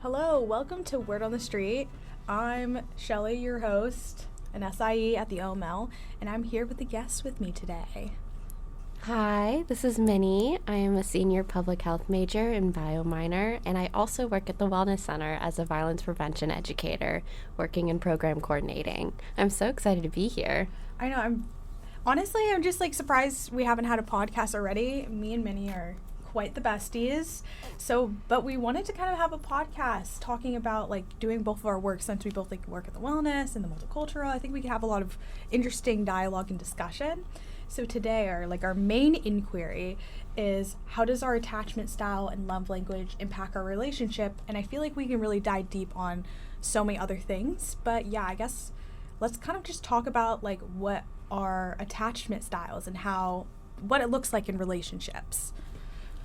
Hello, welcome to Word on the Street. I'm Shelly, your host, an SIE at the OML, and I'm here with a guest with me today. Hi, this is Minnie. I am a senior public health major and bio minor, and I also work at the Wellness Center as a violence prevention educator, working in program coordinating. I'm so excited to be here. I know, I'm just surprised we haven't had a podcast already. Me and Minnie are quite the besties. But we wanted to kind of have a podcast talking about doing both of our work, since we both work at the wellness and the multicultural. I think we could have a lot of interesting dialogue and discussion. So today our main inquiry is, how does our attachment style and love language impact our relationship? And I feel like we can really dive deep on so many other things. But yeah, I guess let's kind of just talk about what are attachment styles and what it looks like in relationships.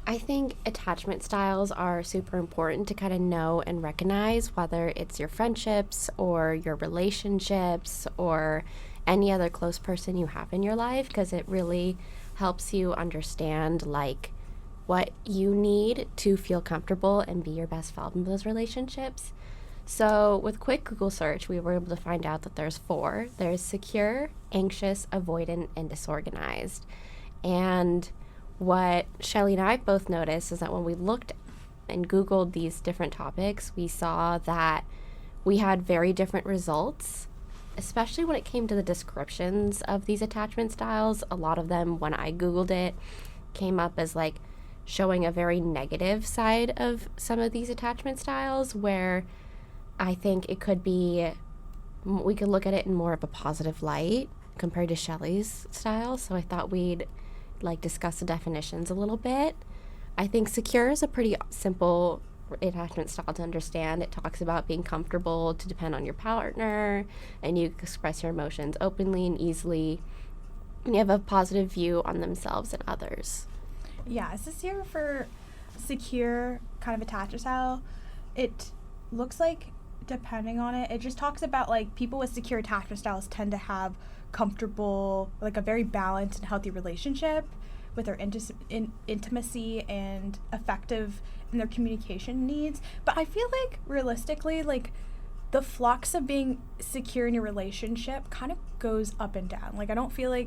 I think attachment styles are super important to kind of know and recognize, whether it's your friendships or your relationships or any other close person you have in your life, because it really helps you understand what you need to feel comfortable and be your best self in those relationships. So with quick Google search, we were able to find out that there's 4. There's secure, anxious, avoidant, and disorganized. And what Shelly and I both noticed is that when we looked and Googled these different topics, we saw that we had very different results, especially when it came to the descriptions of these attachment styles. A lot of them, when I Googled it, came up as showing a very negative side of some of these attachment styles, where I think it could be, we could look at it in more of a positive light compared to Shelly's style. So I thought we'd discuss the definitions a little bit. I think secure is a pretty simple attachment style to understand. It talks about being comfortable to depend on your partner, and you express your emotions openly and easily, and you have a positive view on themselves and others. Yeah, is this here for secure kind of attachment style? It looks like, depending on it just talks about people with secure attachment styles tend to have comfortable, a very balanced and healthy relationship with their intimacy and effective in their communication needs. But I feel realistically, the flux of being secure in your relationship kind of goes up and down. I don't feel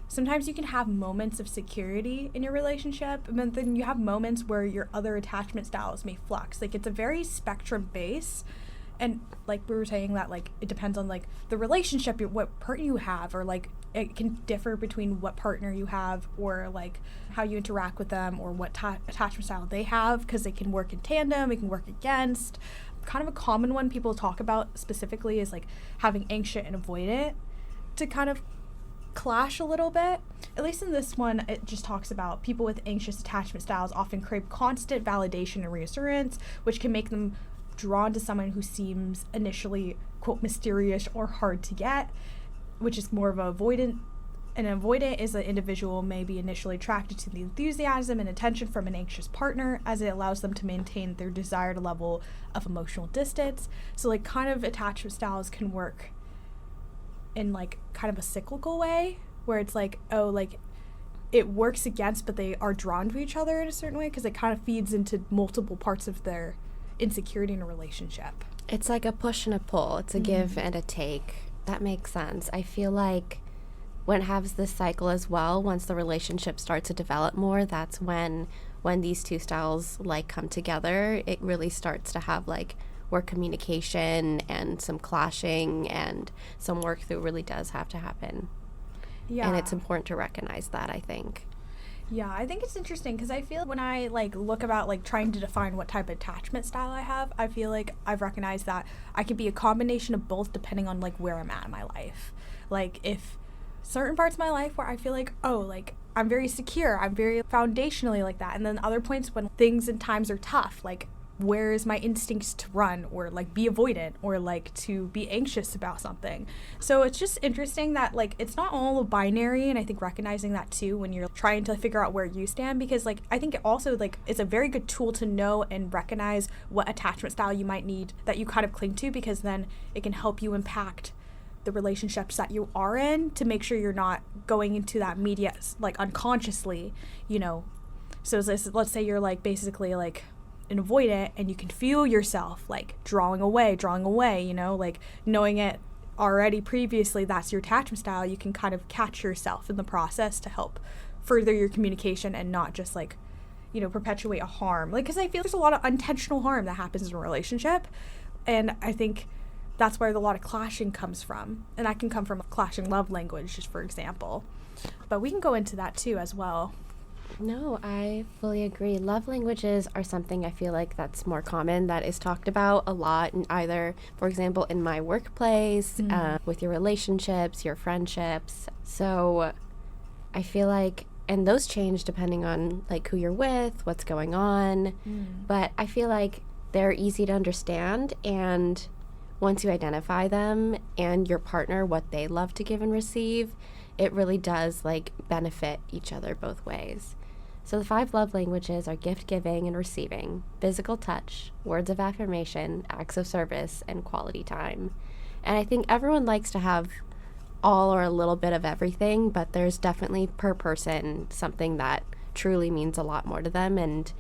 sometimes you can have moments of security in your relationship, but then you have moments where your other attachment styles may flux. It's a very spectrum base. And we were saying that it depends on the relationship, what partner you have, or it can differ between what partner you have, or how you interact with them, or what attachment style they have, because they can work in tandem, it can work against. Kind of a common one people talk about specifically is having anxious and avoidant to kind of clash a little bit. At least in this one, it just talks about people with anxious attachment styles often crave constant validation and reassurance, which can make them drawn to someone who seems initially, quote, mysterious or hard to get, which is more of an avoidant. An avoidant is an individual may be initially attracted to the enthusiasm and attention from an anxious partner, as it allows them to maintain their desired level of emotional distance. So kind of attachment styles can work in kind of a cyclical way, where it's it works against, but they are drawn to each other in a certain way, because it kind of feeds into multiple parts of their insecurity in a relationship. It's like a push and a pull. It's a give and a take. That makes sense. I feel when it has this cycle as well, once the relationship starts to develop more, that's when these two styles come together, it really starts to have where communication and some clashing and some work through really does have to happen. Yeah. And it's important to recognize that, I think. Yeah, I think it's interesting, because I feel when I look about trying to define what type of attachment style I have, I feel I've recognized that I could be a combination of both, depending on where I'm at in my life. If certain parts of my life where I feel I'm very secure, I'm very foundationally that, and then other points when things and times are tough, where is my instincts to run, or be avoidant, or to be anxious about something. So it's just interesting that it's not all binary, and I think recognizing that too when you're trying to figure out where you stand, because I think it also it's a very good tool to know and recognize what attachment style you might need that you kind of cling to, because then it can help you impact the relationships that you are in, to make sure you're not going into that media unconsciously, So let's say you're basically and avoidant, and you can feel yourself like drawing away, you know, like knowing it already previously, that's your attachment style, you can kind of catch yourself in the process to help further your communication and not just like, you know, perpetuate a harm. Like, because I feel there's a lot of unintentional harm that happens in a relationship, and I think that's where a lot of clashing comes from, and that can come from clashing love language, just for example. But we can go into that too as well. No, I fully agree. Love languages are something I feel like that's more common, that is talked about a lot, in either, for example, in my workplace, with your relationships, your friendships. So I feel like, and those change depending on like who you're with, what's going on. But I feel like they're easy to understand, and once you identify them and your partner, what they love to give and receive, it really does like benefit each other both ways. So the 5 love languages are gift giving and receiving, physical touch, words of affirmation, acts of service, and quality time. And I think everyone likes to have all or a little bit of everything, but there's definitely per person something that truly means a lot more to them. And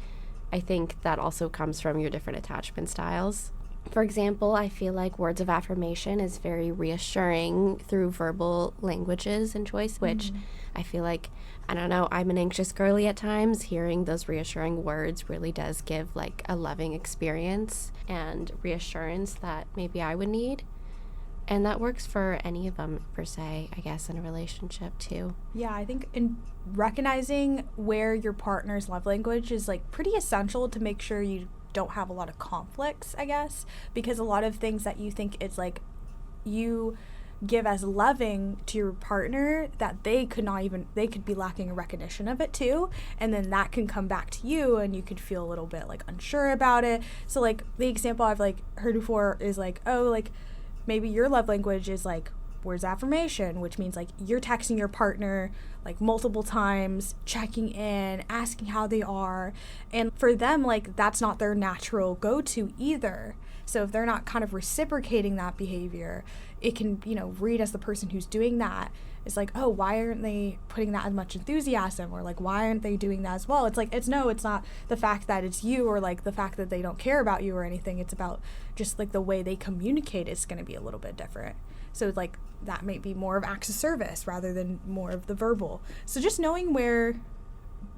I think that also comes from your different attachment styles. For example, I feel like words of affirmation is very reassuring through verbal languages and choice, which I feel like, I don't know, I'm an anxious girly at times. Hearing those reassuring words really does give like a loving experience and reassurance that maybe I would need. And that works for any of them, per se, I guess, in a relationship too. Yeah, I think in recognizing where your partner's love language is like pretty essential to make sure you don't have a lot of conflicts, I guess, because a lot of things that you think it's like you give as loving to your partner that they could be lacking a recognition of it too, and then that can come back to you and you could feel a little bit like unsure about it. So like the example I've like heard before is like, oh, like maybe your love language is like words of affirmation, which means like you're texting your partner like multiple times, checking in, asking how they are, and for them like that's not their natural go-to either. So if they're not kind of reciprocating that behavior, it can, you know, read as the person who's doing that is like, oh, why aren't they putting that as much enthusiasm, or like why aren't they doing that as well? It's like, it's not the fact that it's you or like the fact that they don't care about you or anything. It's about just like the way they communicate is going to be a little bit different. So like that might be more of acts of service rather than more of the verbal. So just knowing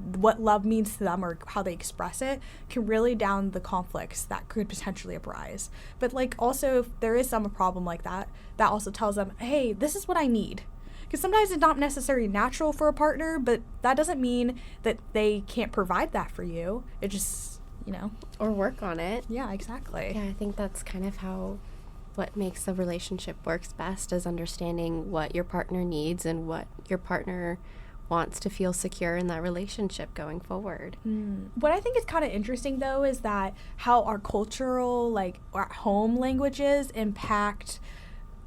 what love means to them or how they express it can really down the conflicts that could potentially arise. But like also if there is some problem like that also tells them, hey, this is what I need. Because sometimes it's not necessarily natural for a partner, but that doesn't mean that they can't provide that for you. It just, you know. Or work on it. Yeah, exactly. Yeah, I think that's kind of what makes the relationship works best, is understanding what your partner needs and what your partner wants to feel secure in that relationship going forward. What I think is kind of interesting though is that how our cultural, like our home languages impact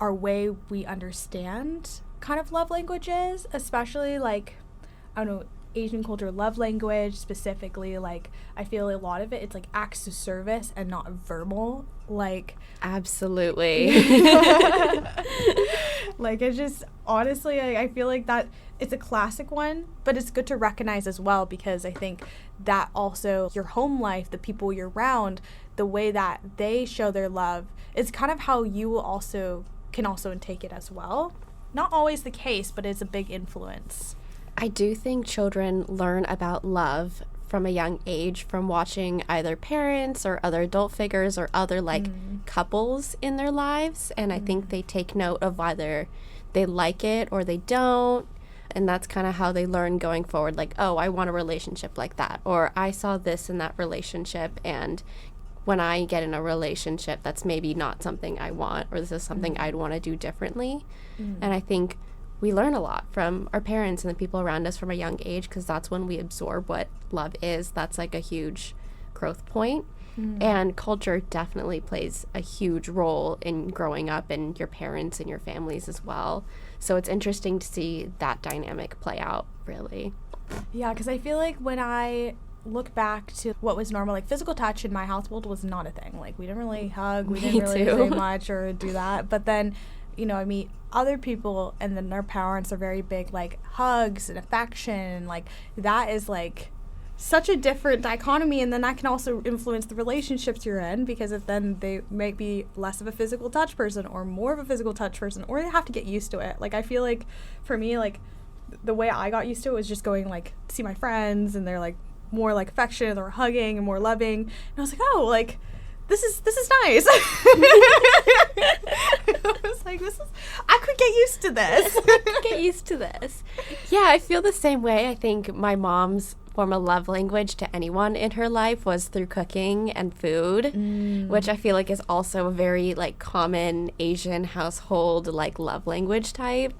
our way we understand kind of love languages, especially like, I don't know, Asian culture love language specifically, like I feel a lot of it's like acts of service and not verbal. Like absolutely. Like it's just honestly I feel like that it's a classic one, but it's good to recognize as well, because I think that also your home life, the people you're around, the way that they show their love is kind of how you will can also take it as well. Not always the case, but it's a big influence. I do think children learn about love from a young age from watching either parents or other adult figures or other like couples in their lives, and I think they take note of whether they like it or they don't, and that's kind of how they learn going forward, like, oh, I want a relationship like that, or I saw this in that relationship, and when I get in a relationship that's maybe not something I want, or this is something I'd want to do differently. And I think we learn a lot from our parents and the people around us from a young age, because that's when we absorb what love is. That's like a huge growth point. And culture definitely plays a huge role in growing up, and your parents and your families as well. So it's interesting to see that dynamic play out, really. Yeah, because I feel like when I look back to what was normal, like physical touch in my household was not a thing. Like we didn't really hug, we didn't really say much or do that. But then, you know, I meet other people and then their parents are very big, like hugs and affection. Like that is like such a different dichotomy, and then that can also influence the relationships you're in, because if then they might be less of a physical touch person or more of a physical touch person, or they have to get used to it. Like, I feel like for me, like, the way I got used to it was just going, like, to see my friends, and they're like more like affectionate or hugging and more loving, and I was like, oh, like, this is nice. I was like, I could get used to this. Get used to this. Yeah, I feel the same way. I think my mom's form of love language to anyone in her life was through cooking and food, which I feel like is also a very, like, common Asian household, like, love language type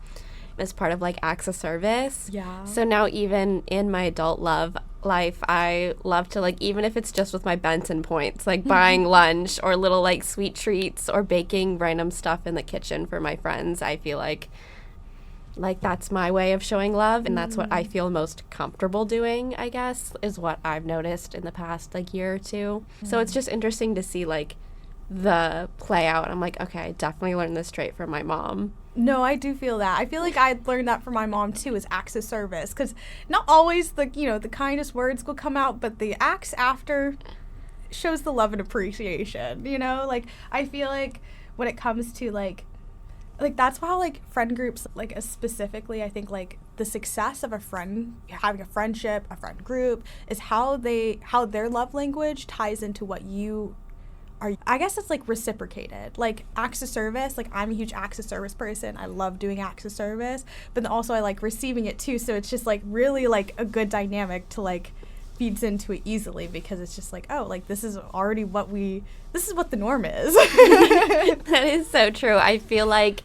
as part of, like, acts of service. Yeah. So now even in my adult life, I love to, like, even if it's just with my Benson points, like buying lunch or little, like, sweet treats or baking random stuff in the kitchen for my friends, I feel like that's my way of showing love, and that's what I feel most comfortable doing, I guess, is what I've noticed in the past, like, year or two. So it's just interesting to see, like, the play out. I'm like, okay, I definitely learned this trait from my mom. No, I do feel that. I feel like I learned that from my mom too, is acts of service, because not always the kindest words will come out, but the acts after shows the love and appreciation, like, I feel like when it comes to like that's how, like, friend groups, like, specifically, I think, like, the success of a friend, having a friendship, a friend group, is how their love language ties into what you are. I guess it's, like, reciprocated. Like, acts of service, like, I'm a huge acts of service person. I love doing acts of service, but then also I like receiving it too, so it's just, like, really, like, a good dynamic to, like, feeds into it easily, because it's just like, oh, like, this is already this is what the norm is. That is so true. I feel like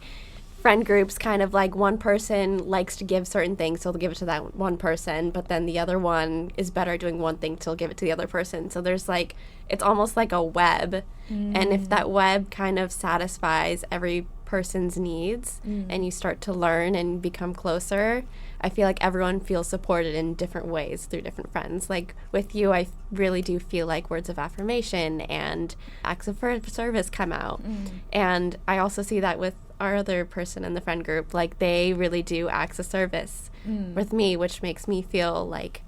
friend groups kind of, like, one person likes to give certain things, so they'll give it to that one person, but then the other one is better at doing one thing, so they'll give it to the other person. So there's, like, it's almost like a web, and if that web kind of satisfies every person's needs and you start to learn and become closer, I feel like everyone feels supported in different ways through different friends. Like, with you, I really do feel like words of affirmation and acts of service come out. And I also see that with our other person in the friend group. Like, they really do acts of service with me, which makes me feel like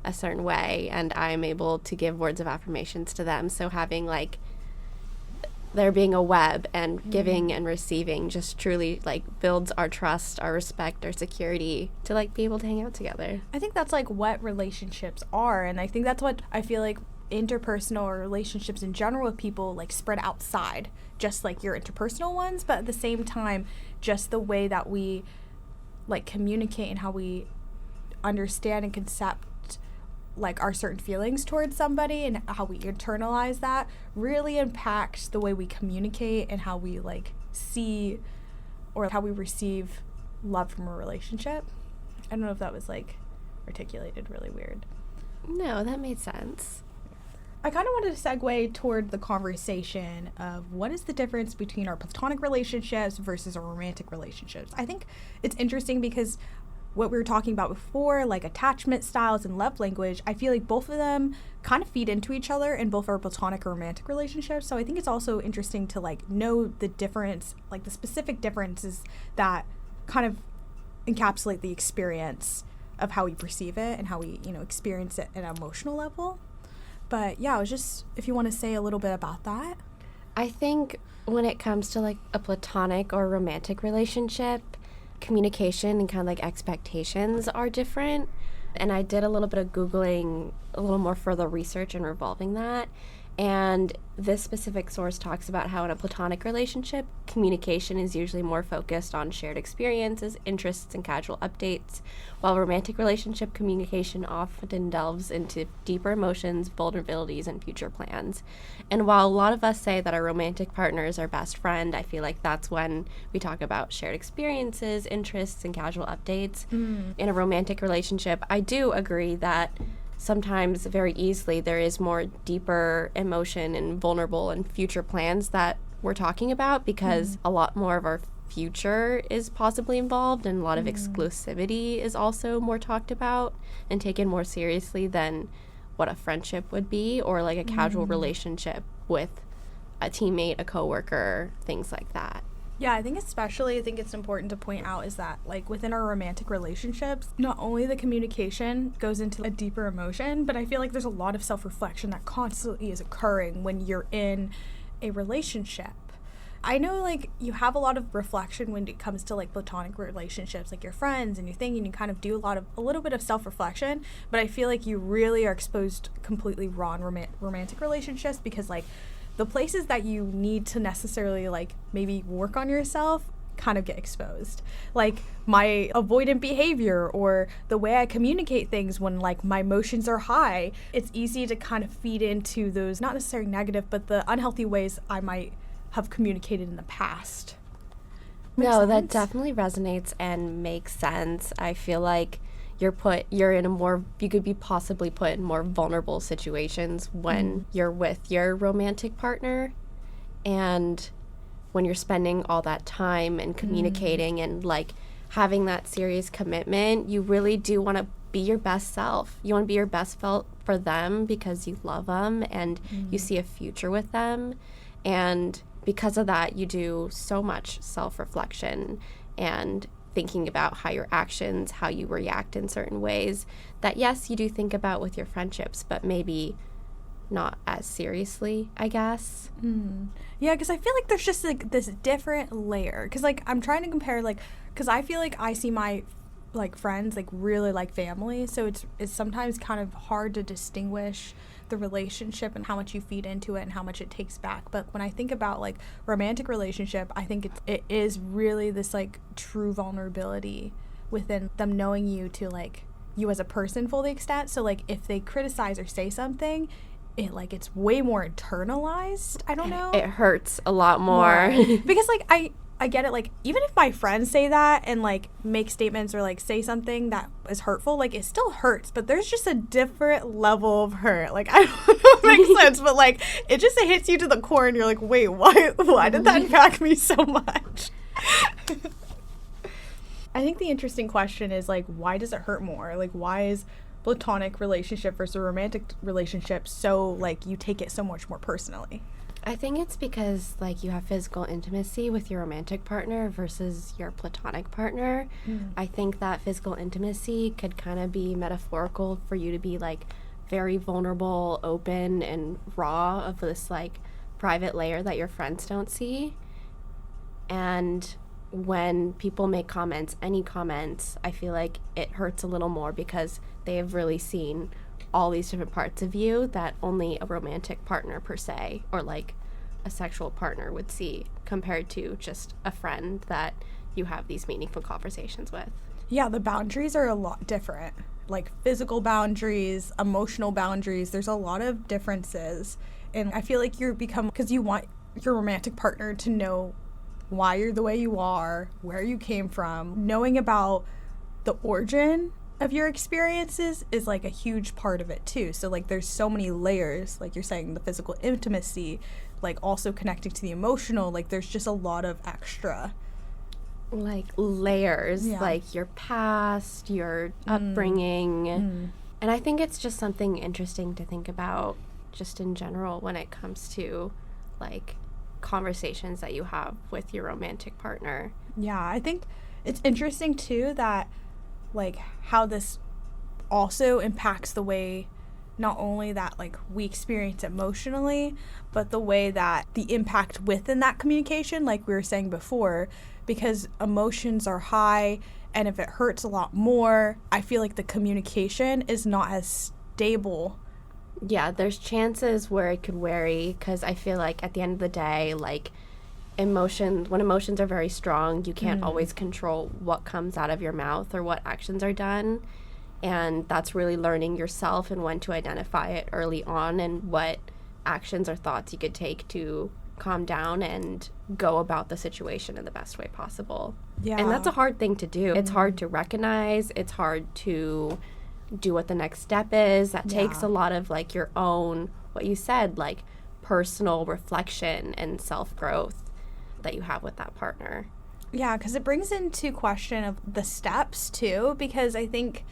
a certain way, and I'm able to give words of affirmations to them. So having, like, there being a web and giving and receiving just truly, like, builds our trust, our respect, our security to, like, be able to hang out together. I think that's, like, what relationships are, and I think that's what I feel like interpersonal or relationships in general with people, like, spread outside just, like, your interpersonal ones, but at the same time, just the way that we, like, communicate and how we understand and concept, like, our certain feelings towards somebody and how we internalize that really impacts the way we communicate and how we, like, see or how we receive love from a relationship. I don't know if that was, like, articulated really weird. No, that made sense. I kind of wanted to segue toward the conversation of what is the difference between our platonic relationships versus our romantic relationships. I think it's interesting because what we were talking about before, like attachment styles and love language, I feel like both of them kind of feed into each other in both our platonic or romantic relationships. So I think it's also interesting to, like, know the difference, like the specific differences that kind of encapsulate the experience of how we perceive it and how we, experience it at an emotional level. But yeah, I was just, if you want to say a little bit about that. I think when it comes to, like, a platonic or romantic relationship, communication and kind of, like, expectations are different. And I did a little bit of Googling, a little more further research and revolving that. And this specific source talks about how in a platonic relationship, communication is usually more focused on shared experiences, interests, and casual updates, while romantic relationship communication often delves into deeper emotions, vulnerabilities, and future plans. And while a lot of us say that our romantic partner is our best friend, I feel like that's when we talk about shared experiences, interests, and casual updates. In a romantic relationship, I do agree that sometimes very easily there is more deeper emotion and vulnerable and future plans that we're talking about, because a lot more of our future is possibly involved, and a lot of exclusivity is also more talked about and taken more seriously than what a friendship would be, or like a casual relationship with a teammate, a coworker, things like that. Yeah, I think it's important to point out is that like within our romantic relationships, not only the communication goes into a deeper emotion, but I feel like there's a lot of self-reflection that constantly is occurring when you're in a relationship. I know like you have a lot of reflection when it comes to like platonic relationships, like your friends and your thing, and you kind of do a little bit of self-reflection, but I feel like you really are exposed completely raw in romantic relationships because like the places that you need to necessarily like maybe work on yourself kind of get exposed. Like my avoidant behavior or the way I communicate things when like my emotions are high, it's easy to kind of feed into those not necessarily negative, but the unhealthy ways I might have communicated in the past. No, that definitely resonates and makes sense. I feel like you're in a more, you could be possibly put in more vulnerable situations when you're with your romantic partner, and when you're spending all that time and communicating and like having that serious commitment, you really do want to be your best self. You want to be your best self for them because you love them and you see a future with them. And because of that, you do so much self-reflection and thinking about how your actions, how you react in certain ways that, yes, you do think about with your friendships, but maybe not as seriously, I guess. Yeah, because I feel like there's just like this different layer. Because like I'm trying to compare, like, because I feel like I see my like friends like really like family, so it's sometimes kind of hard to distinguish the relationship and how much you feed into it and how much it takes back. But when I think about like romantic relationship, I think it is really this like true vulnerability within them knowing you to like you as a person full the extent. So like if they criticize or say something, it's way more internalized. I don't know. It hurts a lot more. Because like I get it, like even if my friends say that and like make statements or like say something that is hurtful, like it still hurts, but there's just a different level of hurt. Like I don't know if it makes sense, but like it hits you to the core and you're like, wait, why did that impact me so much? I think the interesting question is like, why does it hurt more? Like why is platonic relationship versus a romantic relationship so like you take it so much more personally? I think it's because like you have physical intimacy with your romantic partner versus your platonic partner. I think that physical intimacy could kind of be metaphorical for you to be like very vulnerable, open, and raw of this like private layer that your friends don't see. And when people make comments, any comments, I feel like it hurts a little more because they have really seen all these different parts of you that only a romantic partner per se or like a sexual partner would see compared to just a friend that you have these meaningful conversations with. Yeah, the boundaries are a lot different. Like physical boundaries, emotional boundaries, there's a lot of differences. And I feel like because you want your romantic partner to know why you're the way you are, where you came from, knowing about the origin of your experiences is like a huge part of it too. So like there's so many layers, like you're saying, the physical intimacy, like also connecting to the emotional, like there's just a lot of extra like layers, like your past, your upbringing. And I think it's just something interesting to think about just in general when it comes to like conversations that you have with your romantic partner. Yeah, I think it's interesting too that like how this also impacts the way not only that like we experience emotionally, but the way that the impact within that communication, like we were saying before, because emotions are high and if it hurts a lot more, I feel like the communication is not as stable. Yeah, there's chances where it could vary because I feel like at the end of the day, like when emotions are very strong, you can't always control what comes out of your mouth or what actions are done. And that's really learning yourself and when to identify it early on and what actions or thoughts you could take to calm down and go about the situation in the best way possible. Yeah. And that's a hard thing to do. It's hard to recognize. It's hard to do what the next step is. That takes a lot of like your own, what you said, like personal reflection and self-growth that you have with that partner. Yeah, because it brings into question of the steps too, because I think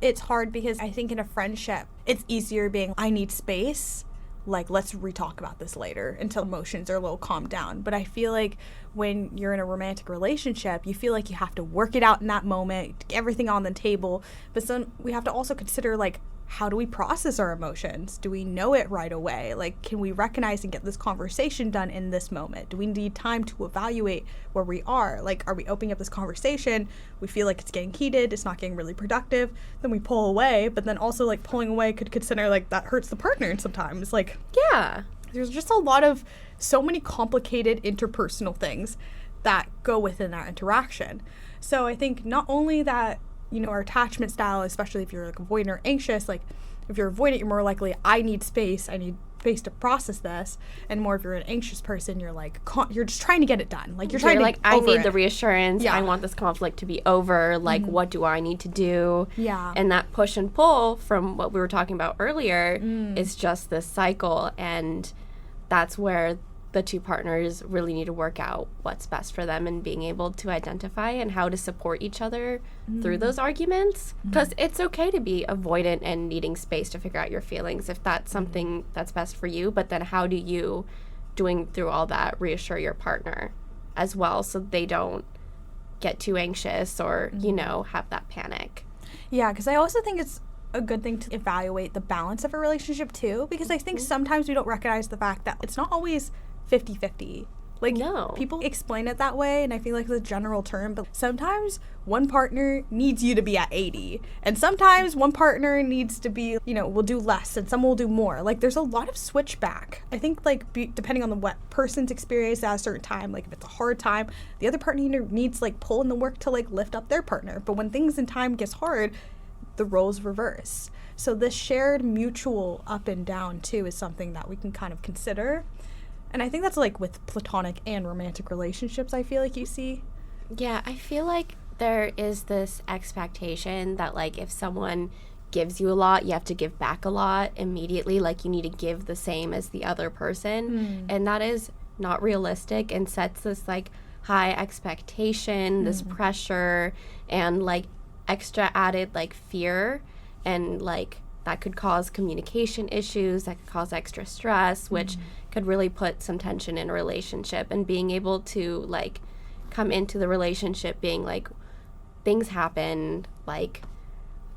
it's hard because I think in a friendship, it's easier being, I need space. like, let's re-talk about this later until emotions are a little calmed down. But I feel like when you're in a romantic relationship, you feel like you have to work it out in that moment, get everything on the table. But then we have to also consider, like, how do we process our emotions? Do we know it right away? Like, can we recognize and get this conversation done in this moment? Do we need time to evaluate where we are? Like, are we opening up this conversation? We feel like it's getting heated, it's not getting really productive, then we pull away. But then also, like, pulling away could consider, like, that hurts the partner sometimes. Like, Yeah. there's just a lot of so many complicated interpersonal things that go within that interaction. So I think not only that, you know, our attachment style, especially if you're like avoidant or anxious, like if you're avoidant, you're more likely, I need space to process this. And more if you're an anxious person, you're like, you're just trying to get it done. Like, you're trying to like, I need the it. reassurance. Yeah. I want this conflict to be over. Like, what do I need to do? Yeah. And that push and pull from what we were talking about earlier is just this cycle. And that's where the two partners really need to work out what's best for them and being able to identify and how to support each other through those arguments. Because it's okay to be avoidant and needing space to figure out your feelings if that's something that's best for you. But then how do you, doing through all that, reassure your partner as well so they don't get too anxious or, you know, have that panic? Yeah, because I also think it's a good thing to evaluate the balance of a relationship too, because I think sometimes we don't recognize the fact that it's not always 50-50. Like, No. people explain it that way, and I feel like it's a general term, but sometimes one partner needs you to be at 80, and sometimes one partner needs to be, you know, will do less, and some will do more. Like, there's a lot of switchback. I think, like, depending on the what person's experience at a certain time, like, if it's a hard time, the other partner needs, like, pull in the work to, like, lift up their partner. But when things in time gets hard, the roles reverse. So this shared mutual up and down, too, is something that we can kind of consider. And I think that's, like, with platonic and romantic relationships, I feel like you see. Yeah, I feel like there is this expectation that, like, if someone gives you a lot, you have to give back a lot immediately. Like, you need to give the same as the other person. And that is not realistic and sets this, like, high expectation, this pressure, and, like, extra added, like, fear. And, like, that could cause communication issues, that could cause extra stress, which could really put some tension in a relationship. And being able to, like, come into the relationship being like, things happen, like,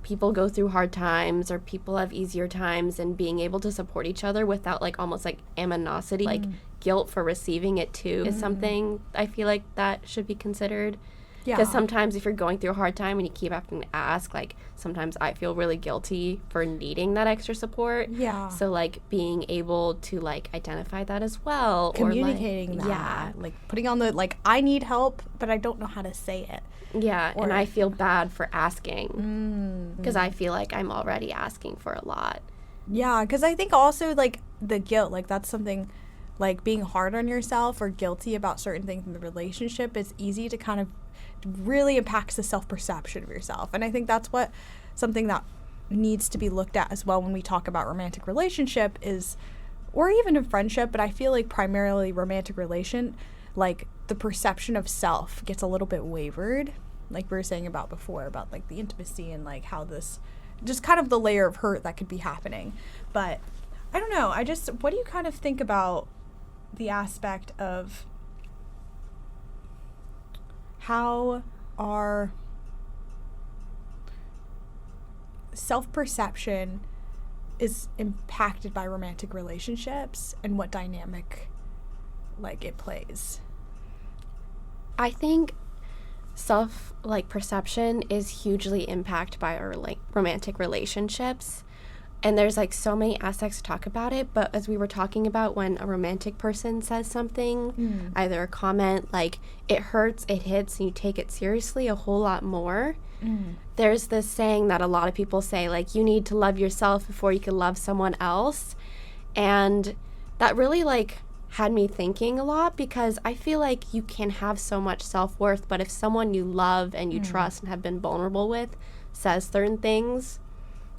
people go through hard times or people have easier times, and being able to support each other without, like, almost like animosity, like guilt for receiving it too, is something I feel like that should be considered. Because sometimes if you're going through a hard time and you keep having to ask, like, sometimes I feel really guilty for needing that extra support. Yeah. So, like, being able to, like, identify that as well. Communicating or, like, that. Yeah. Like, putting on the, like, I need help, but I don't know how to say it. Yeah, Or- and I feel bad for asking. Because I feel like I'm already asking for a lot. Yeah, because I think also, like, the guilt, like, that's something, like, being hard on yourself or guilty about certain things in the relationship is easy to kind of really impacts the self-perception of yourself. And I think that's what something that needs to be looked at as well when we talk about romantic relationship is, or even a friendship, but I feel like primarily romantic relation, like, the perception of self gets a little bit wavered, like we were saying about before, about, like, the intimacy and, like, how this, just kind of the layer of hurt that could be happening. But I don't know, what do you kind of think about the aspect of how our self-perception is impacted by romantic relationships and what dynamic, like, it plays? I think perception is hugely impacted by our, like, romantic relationships. And there's, like, so many aspects to talk about it, but as we were talking about, when a romantic person says something, either a comment, like, it hurts, it hits, and you take it seriously a whole lot more. There's this saying that a lot of people say, like, you need to love yourself before you can love someone else. And that really, like, had me thinking a lot, because I feel like you can have so much self-worth, but if someone you love and you trust and have been vulnerable with says certain things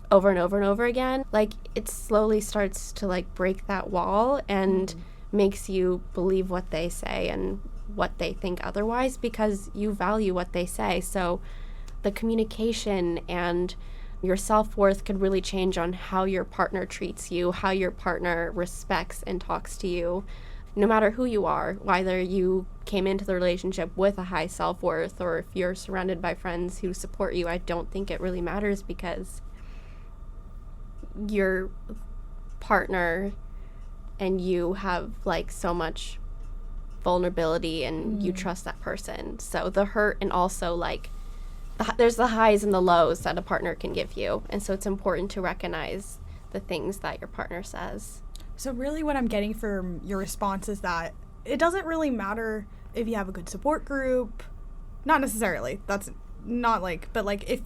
over and over and over again, like, it slowly starts to, like, break that wall and makes you believe what they say and what they think otherwise, because you value what they say. So the communication and Your self-worth could really change on how your partner treats you, how your partner respects and talks to you, no matter who you are, whether you came into the relationship with a high self-worth or if you're surrounded by friends who support you. I don't think it really matters, because your partner and you have like so much vulnerability, and you trust that person. So the hurt, and also like there's the highs and the lows that a partner can give you, and so it's important to recognize the things that your partner says. So really what I'm getting from your response is that it doesn't really matter if you have a good support group. Not necessarily. That's not like, but like if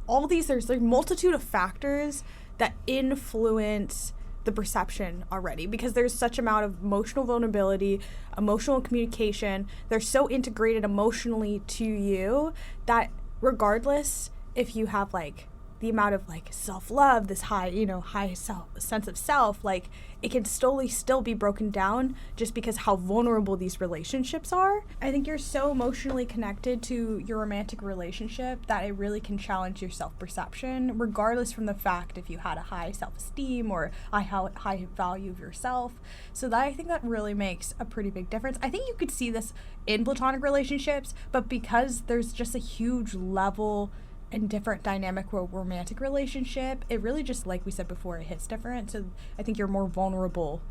all these, there's like multitude of factors that influence the perception already, because there's such amount of emotional vulnerability, emotional communication. They're so integrated emotionally to you that regardless if you have like the amount of like self-love, this high, high sense of self, like it can still be broken down just because how vulnerable these relationships are. I think you're so emotionally connected to your romantic relationship that it really can challenge your self-perception, regardless from the fact if you had a high self-esteem or a high value of yourself. So that, I think that really makes a pretty big difference. I think you could see this in platonic relationships, but because there's just a huge level and different dynamic with a romantic relationship, it really just, like we said before, it hits different. So I think you're more vulnerable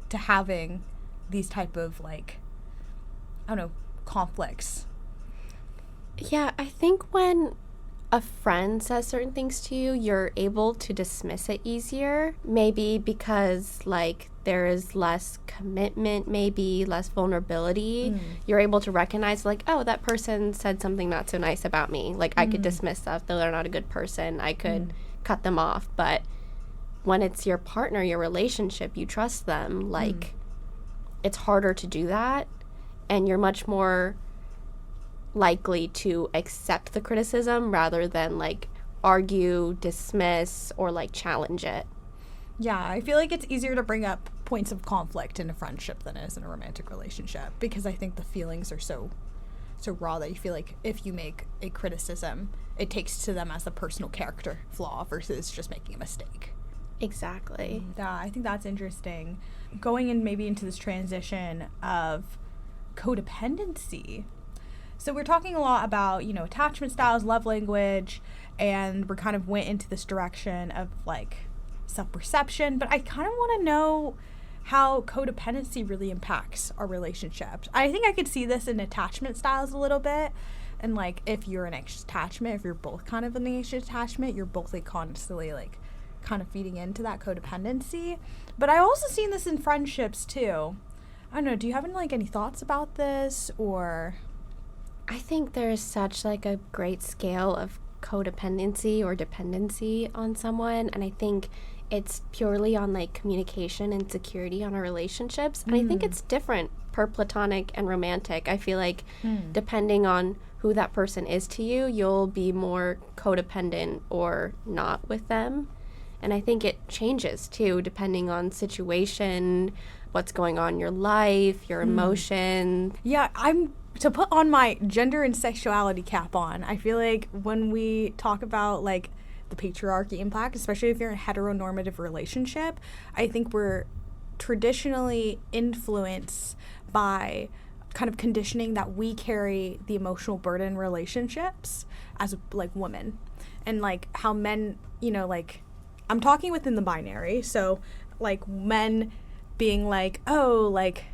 to having these type of like, I don't know, conflicts. Yeah, I think when a friend says certain things to you, you're able to dismiss it easier, maybe because like there is less commitment, maybe less vulnerability. You're able to recognize like, oh, that person said something not so nice about me. Like I could dismiss that, though they're not a good person. I could cut them off. But when it's your partner, your relationship, you trust them, like it's harder to do that, and you're much more likely to accept the criticism rather than like argue, dismiss, or like challenge it. Yeah, I feel like it's easier to bring up points of conflict in a friendship than it is in a romantic relationship, because I think the feelings are so raw that you feel like if you make a criticism, it takes to them as a personal character flaw versus just making a mistake. Exactly. Yeah, I think that's interesting. Going in maybe into this transition of codependency. So we're talking a lot about, attachment styles, love language, and we kind of went into this direction of like self-perception, but I kind of want to know how codependency really impacts our relationships. I think I could see this in attachment styles a little bit, and like if you're an anxious attachment, if you're both kind of an anxious attachment, you're both like constantly like kind of feeding into that codependency. But I also seen this in friendships too. I don't know, do you have any thoughts about this? Or I think there is such like a great scale of codependency or dependency on someone, and I think it's purely on like communication and security on our relationships. And I think it's different per platonic and romantic. I feel like depending on who that person is to you, you'll be more codependent or not with them. And I think it changes too depending on situation, what's going on in your life, your emotion. Yeah, I'm to put on my gender and sexuality cap on. I feel like when we talk about like the patriarchy impact, especially if you're in a heteronormative relationship, I think we're traditionally influenced by kind of conditioning that we carry the emotional burden in relationships as like women, and like how men, like I'm talking within the binary, so like men being like, oh, like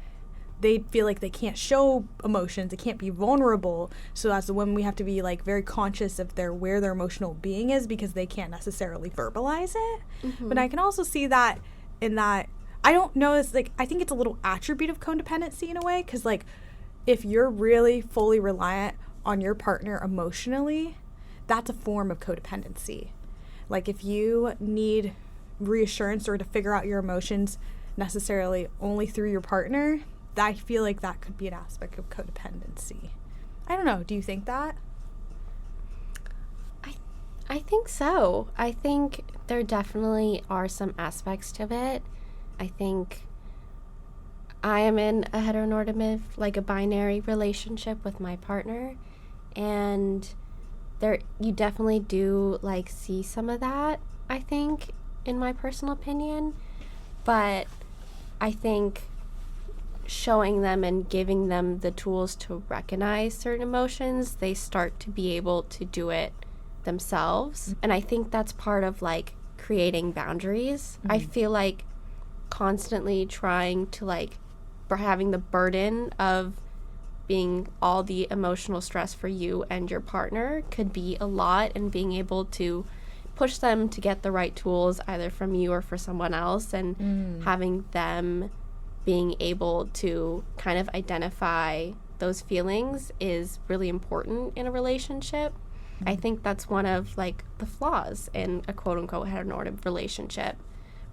they feel like they can't show emotions, they can't be vulnerable, so as a woman we have to be like very conscious of where their emotional being is, because they can't necessarily verbalize it. But I can also see that in that, I don't know, it's like I think it's a little attribute of codependency in a way, because like if you're really fully reliant on your partner emotionally, that's a form of codependency. Like if you need reassurance or to figure out your emotions necessarily only through your partner, I feel like that could be an aspect of codependency. I don't know. Do you think that? I think so. I think there definitely are some aspects to it. I think I am in a heteronormative, like a binary relationship with my partner, and you definitely do like see some of that, I think, in my personal opinion. But I think showing them and giving them the tools to recognize certain emotions, they start to be able to do it themselves. And I think that's part of like creating boundaries. I feel like constantly trying to like having the burden of being all the emotional stress for you and your partner could be a lot, and being able to push them to get the right tools either from you or for someone else, and having them being able to kind of identify those feelings is really important in a relationship. I think that's one of like the flaws in a quote-unquote heteronormative relationship,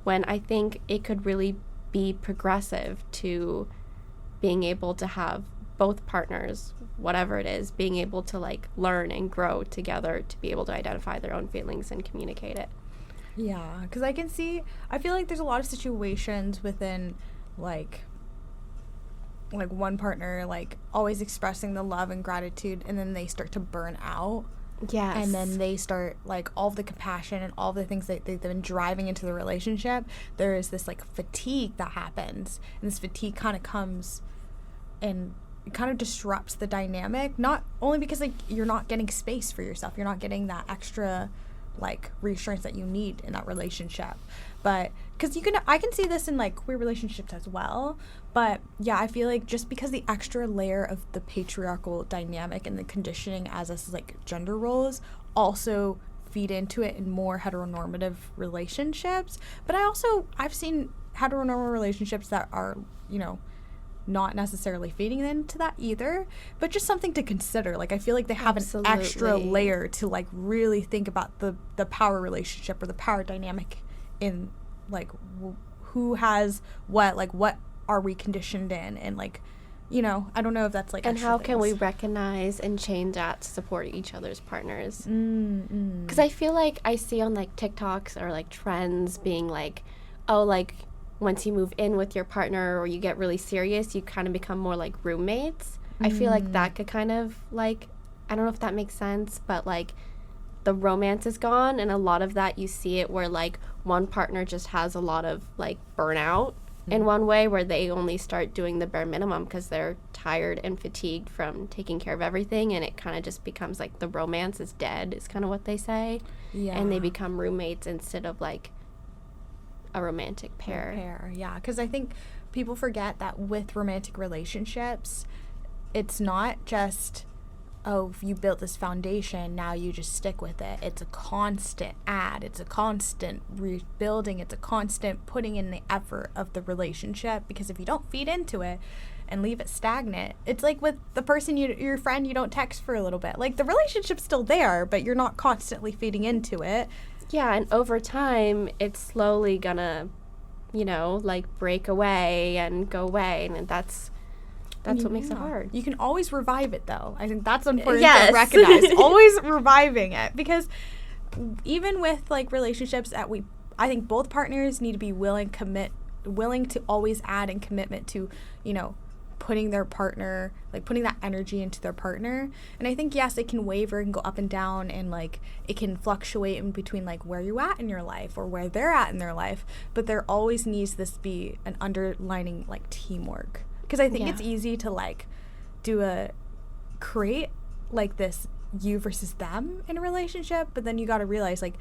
when I think it could really be progressive to being able to have both partners, whatever it is, being able to like learn and grow together to be able to identify their own feelings and communicate it. Yeah, because I feel like there's a lot of situations within like one partner like always expressing the love and gratitude, and then they start to burn out. Yes. And then they start like all of the compassion and all the things that they've been driving into the relationship. There is this like fatigue that happens, and this fatigue kind of comes and it kind of disrupts the dynamic, not only because like you're not getting space for yourself, you're not getting that extra like reassurance that you need in that relationship, but because I can see this in like queer relationships as well. But yeah, I feel like just because the extra layer of the patriarchal dynamic and the conditioning as us like gender roles also feed into it in more heteronormative relationships. But I've seen heteronormative relationships that are, you know, not necessarily feeding into that either, but just something to consider. Like I feel like they have Absolutely. an extra layer to like really think about the power relationship or the power dynamic in like who has what, like what are we conditioned in, and like, you know, I don't know if that's like, and how can we recognize and change that to support each other's partners. Because I feel like I see on like TikToks or like trends being like, oh, like once you move in with your partner or you get really serious, you kind of become more like roommates. I feel like that could kind of like, I don't know if that makes sense, but like the romance is gone, and a lot of that you see it where like one partner just has a lot of like burnout in one way, where they only start doing the bare minimum because they're tired and fatigued from taking care of everything, and it kind of just becomes like the romance is dead is kind of what they say. Yeah. And they become roommates instead of like a romantic pair. Yeah, because I think people forget that with romantic relationships, it's not just, oh, if you built this foundation, now you just stick with it. It's a constant it's a constant rebuilding, it's a constant putting in the effort of the relationship, because if you don't feed into it and leave it stagnant, it's like with the person, your friend you don't text for a little bit. Like the relationship's still there, but you're not constantly feeding into it. Yeah, and over time, it's slowly gonna, you know, like break away and go away, and that's what makes it hard. You can always revive it, though. I think that's important Yes. to recognize. Always reviving it, because even with like relationships that I think both partners need to be willing to always add in commitment to, you know, putting their partner, like putting that energy into their partner. And I think, yes, it can waver and go up and down, and like it can fluctuate in between like where you at in your life or where they're at in their life, but there always needs this be an underlining like teamwork, because I think it's easy to like create like this you versus them in a relationship, but then you got to realize like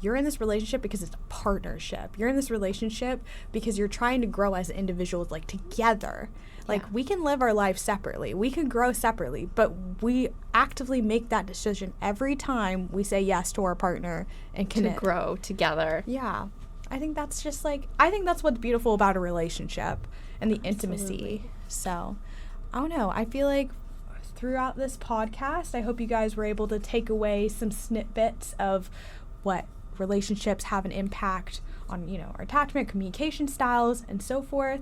you're in this relationship because it's a partnership. You're in this relationship because you're trying to grow as individuals, like together. Like we can live our lives separately, we can grow separately, but we actively make that decision every time we say yes to our partner and commit to grow together. Yeah, I think that's just like, I think that's what's beautiful about a relationship and the intimacy. So I don't know, I feel like throughout this podcast, I hope you guys were able to take away some snippets of what relationships have an impact on, you know, our attachment, communication styles, and so forth.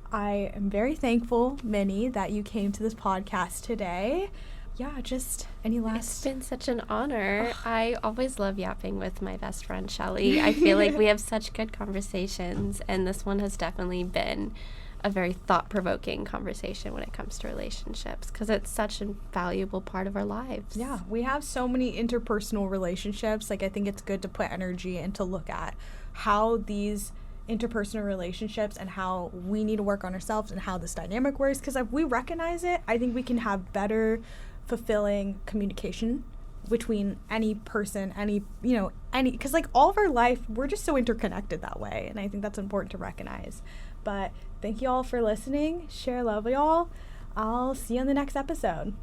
I am very thankful, Minnie, that you came to this podcast today. Yeah, just any last... It's been such an honor. I always love yapping with my best friend, Shelly. I feel like we have such good conversations, and this one has definitely been a very thought-provoking conversation when it comes to relationships, because it's such a valuable part of our lives. Yeah, we have so many interpersonal relationships. Like, I think it's good to put energy and to look at how these interpersonal relationships and how we need to work on ourselves and how this dynamic works. Because if we recognize it, I think we can have better, fulfilling communication between any person, because like all of our life, we're just so interconnected that way. And I think that's important to recognize. But thank you all for listening. Share love, y'all. I'll see you on the next episode.